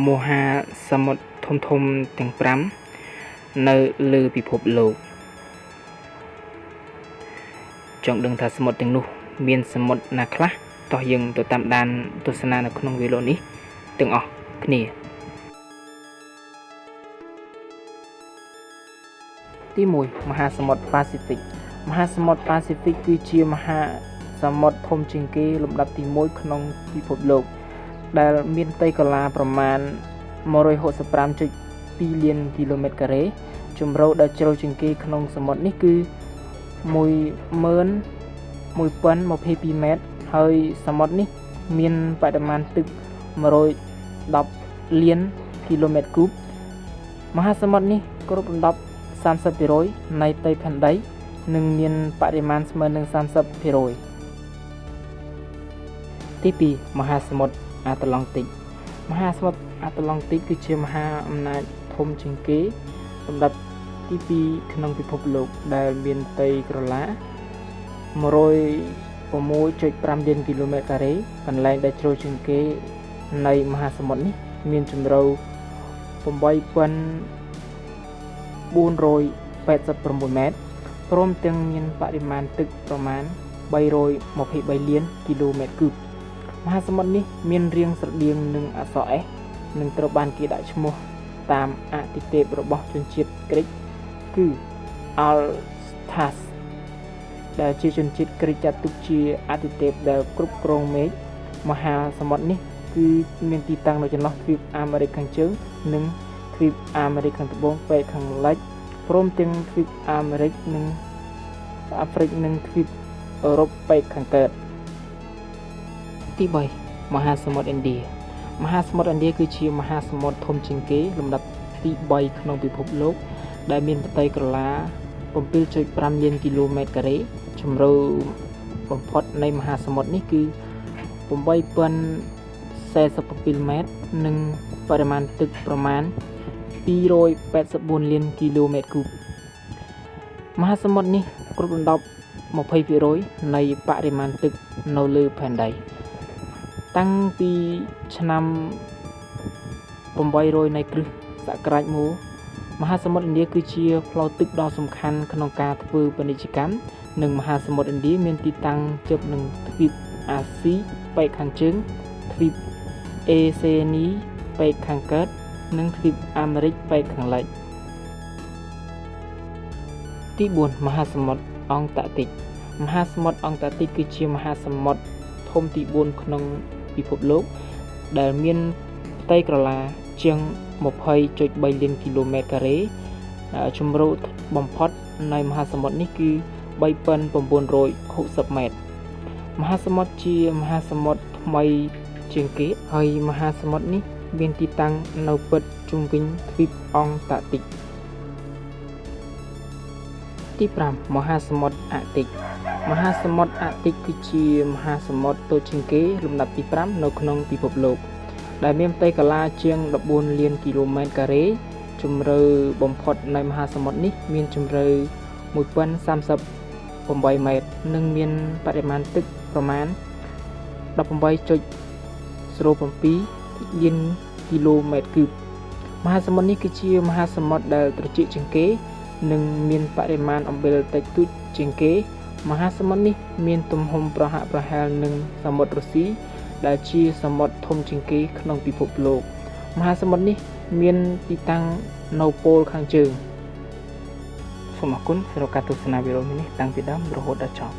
មហាសមុទ្រធំៗទាំង5នៅលើពិភពលោកចង់ដឹងថាសមុទ្រទាំងនោះមានសមុទ្រណាខ្លះតោះយើងទៅតាមដានទស្សនានៅក្នុងវីដេអូនេះទាំងអស់គ្នាទី1មហាសមុទ្រប៉ាស៊ីហ្វិកមហាសមុទ្រប៉ាស៊ីហ្វិកគឺជាមហាសមុទ្រធំជាងគេលំដាប់ទី1ក្នុងពិភពលោកដែលមានផ្ទៃកន្លាប្រមាណ 165.2 លានគីឡូម៉ែត្រការ៉េជម្រៅដែលជ្រៅជាងគេក្នុងសមុទ្រនេះគឺ 10,022 ម៉ែត្រហើយសមុទ្រនេះមានបរិមាណទឹក 110 លានគីឡូម៉ែត្រគូបមហាសមុទ្រនេះគ្របដណ្ដប់ 30% នៃផ្ទៃផែនដីនិងមានបរិមាណស្មើនឹង 30% ទី2មហាសមុទ្រអាត្លង់តិកមហាសមុទ្រអាត្លង់តិកគឺជាមហាអំណាចធំជាងគេលំដាប់ទី2ក្នុងពិភពលោកដែលមានផ្ទៃក្រឡា 106.5 លានគីឡូម៉ែត្រការ៉េកន្លែងដែលជ្រៅជាងគេនៃមហាសមុទ្រនេះមានជម្រៅ 8,489 ម៉ែត្រព្រមទាំងមានបរិមាណទឹកប្រមាណ 323 លានគីឡូម៉ែត្រគូបមហាសមុទ្រនេះមានរាងស្រដៀងនឹងអក្សរ S និងត្រូវបានគេដាក់ឈ្មោះតាមអាទិទេពរបស់ជនជាតិក្រិកគឺ Alstas ដែលជាជនជាតិក្រិកចាត់ទុកជាអាទិទេពដែលគ្រប់គ្រងមេឃមហាសមុទ្រនេះគឺមានទីតាំងនៅចន្លោះទ្វីបអាមេរិកខាងជើងនិងទ្វីបអាមេរិកខាងត្បូងប៉ែកខាងលិចព្រមទាំងទ្វីបអាមេរិកនិងអាហ្វ្រិកនិងទ្វីបអឺរ៉ុបប៉ែកខាងកើតទី3មហាសមុទ្រឥណ្ឌាមហាសមុទ្រឥណ្ឌាគឺជាមហាសមុទ្រធំជាងគេលំដាប់ទី3ក្នុងពិភពលោកដែលមានផ្ទៃក្រឡា 7.5 លានគីឡូម៉ែត្រការ៉េជម្រៅបំផុតនៃមហាសមុទ្រនេះគឺ 8,047 ម៉ែត្រនិងបរិមាណទឹកប្រមាណ 284 លានគីឡូម៉ែត្រគូបមហាសមុទ្រនេះគ្របដណ្ដប់ 20% នៃបរិមាណទឹកនៅលើផែនដីតាំងពីឆ្នាំ800នៃគ្រិស្តសករាជមមហាសមុទ្រឥណ្ឌាគឺជាផ្លូវទឹកដ៏សំខាន់ក្នុងការធ្វើពាណិជ្ជកម្មនិងមហាសមុទ្រឥណ្ឌាមានទីតាំងជាប់នឹងទ្វីបអាស៊ីប៉ែកខាងជើងទ្វីបអេសេនីប៉ែកខាងកើតនិងទ្វីបអាមេរិកប៉ែកខាងលិចទី4មហាសមុទ្រអង់តាក់ទិកមហាសមុទ្រអង់តាក់ទិកគឺជាមហាសមុទ្រធំទី4ក្នុងពិភពលោកដែលមានផ្ទៃក្រឡាជាង 20.3 លានគីឡូម៉ែត្រការ៉េជម្រៅបំផុតនៃមហាសមុទ្រនេះគឺ 3,960 ម៉ែត្រមហាសមុទ្រជាមហាសមុទ្រថ្មីជាងគេហើយមហាសមុទ្រនេះមានទីតាំងនៅពិតជុំវិញទ្វីបអង់តាក់ទិកទី5មហាសមុទ្រអាកទិកមហាសមុទ្រអាកទិកគឺជាមហាសមុទ្រតូចជាងគេលំដាប់ទី5នៅក្នុងពិភពលោកដែលមានផ្ទៃកន្លាជាង 14 លានគីឡូម៉ែត្រការ៉េជម្រៅបំផុតនៃមហាសមុទ្រនេះមានជម្រៅ 1,038 ម៉ែត្រនិងមានបរិមាណទឹកប្រមាណ 18.07 លានគីឡូម៉ែត្រគូបមហាសមុទ្រនេះគឺជាមហាសមុទ្រដែលត្រជាក់ជាងគេនិងមានបរិមាណអំបិលតិចតួចជាងគេមហាសមុទ្រនេះមានទំហំប្រហាក់ប្រហែលនឹងសមុទ្ររុស្ស៊ីដែលជាសមុទ្រធំជាងគេក្នុងពិភពលោកមហាសមុទ្រនេះមានទីតាំងនៅប៉ូលខាងជើងសូមអរគុណសម្រាប់ការទស្សនាវីដេអូនេះតាំងពីដើមរហូតដល់ចប់